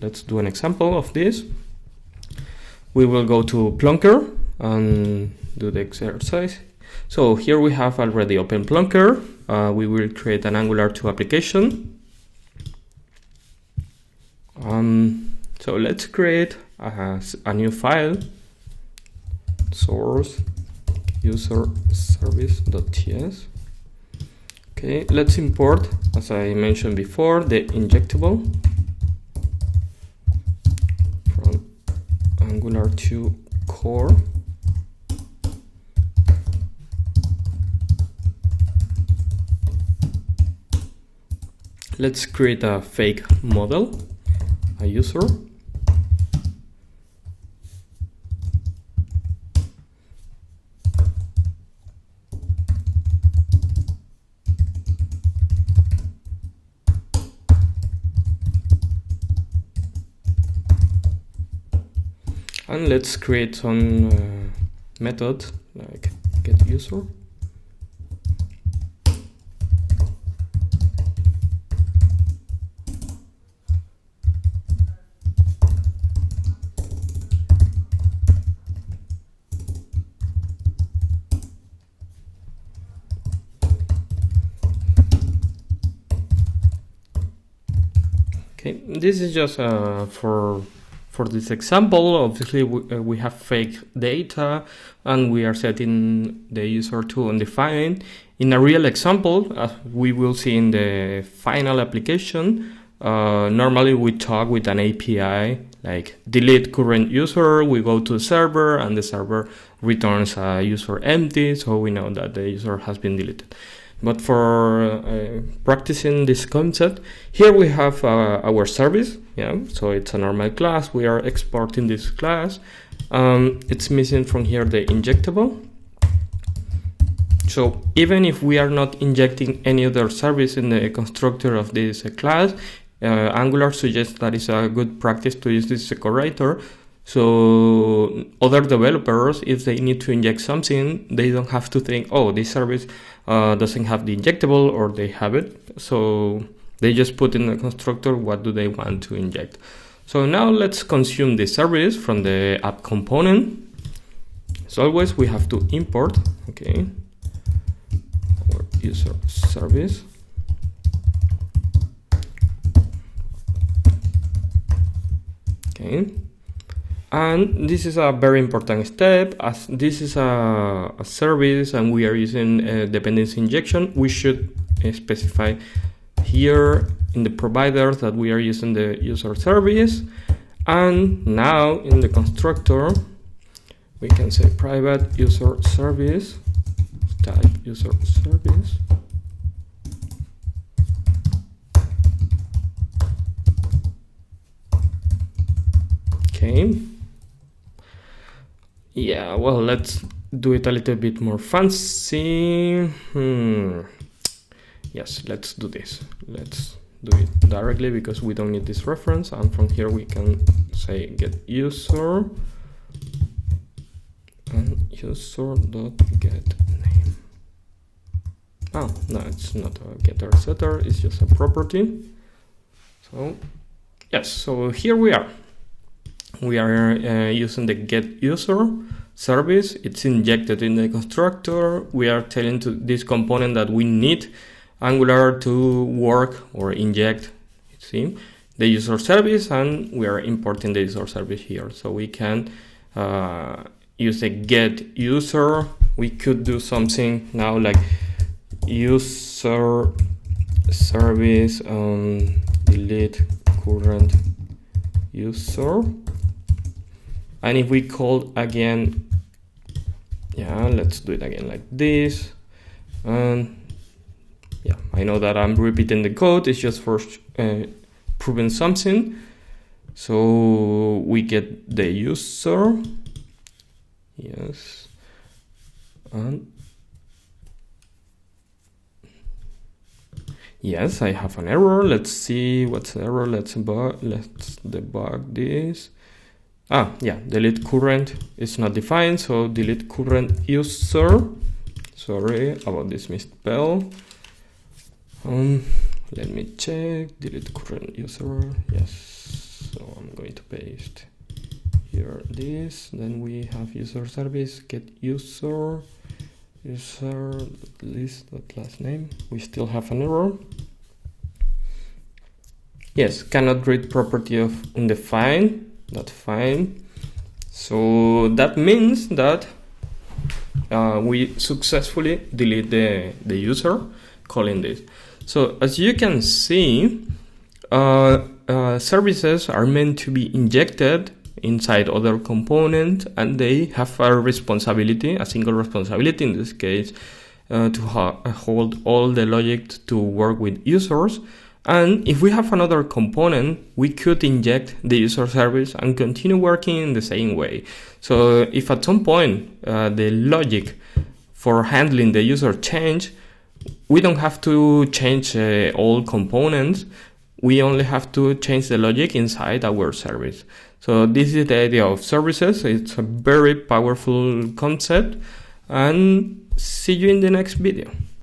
let's do an example of this. We will go to Plonker and do the exercise. So here we have already open Plonker. We will create an Angular 2 application. So let's create a new file, source user service.ts. Okay, let's import, as I mentioned before, the injectable from Angular 2 core. Let's create a fake model, a user. And let's create some method like getUser. Okay, this is just for this example. Obviously we have fake data and we are setting the user to undefined. In a real example, as we will see in the final application, normally we talk with an API like delete current user. We go to the server and the server returns a user empty, so we know that the user has been deleted. But for practicing this concept, here we have our service. So it's a normal class. We are exporting this class. It's missing from here the injectable. So even if we are not injecting any other service in the constructor of this class, Angular suggests that it's a good practice to use this decorator. So other developers, if they need to inject something, they don't have to think, oh, this service doesn't have the injectable, or they have it. So they just put in the constructor what do they want to inject. So now let's consume the service from the app component. As always, we have to import, okay, our user service. Okay. And this is a very important step, as this is a service and we are using dependency injection. We should specify here in the provider that we are using the user service. And now in the constructor, we can say private user service, type user service. Okay. Yeah, well, let's do it a little bit more fancy. Yes, let's do this. Let's do it directly because we don't need this reference. And from here we can say get user and user.getName. Oh, no, it's not a getter setter. It's just a property. So yes, so here we are. We are using the getUser service. It's injected in the constructor. We are telling to this component that we need Angular to work or inject, see, the user service, and we are importing the user service here. So we can use the getUser. We could do something now like user service delete current user. And if we call again, yeah, let's do it again like this. And yeah, I know that I'm repeating the code. It's just for proving something. So we get the user. Yes. And yes, I have an error. Let's see what's the error. Let's debug this. Yeah, delete current is not defined, so delete current user. Sorry about this misspell. Let me check. Delete current user. Yes. So to paste here this. Then we have user service get user list.last name. We still have an error. Yes, cannot read property of undefined. That's fine. So that means that we successfully delete the user calling this. So as you can see, services are meant to be injected inside other components, and they have a responsibility, a single responsibility in this case, to hold all the logic to work with users. And if we have another component, we could inject the user service and continue working in the same way. So if at some point the logic for handling the user change, we don't have to change all components. We only have to change the logic inside our service. So this is the idea of services. It's a very powerful concept, and see you in the next video.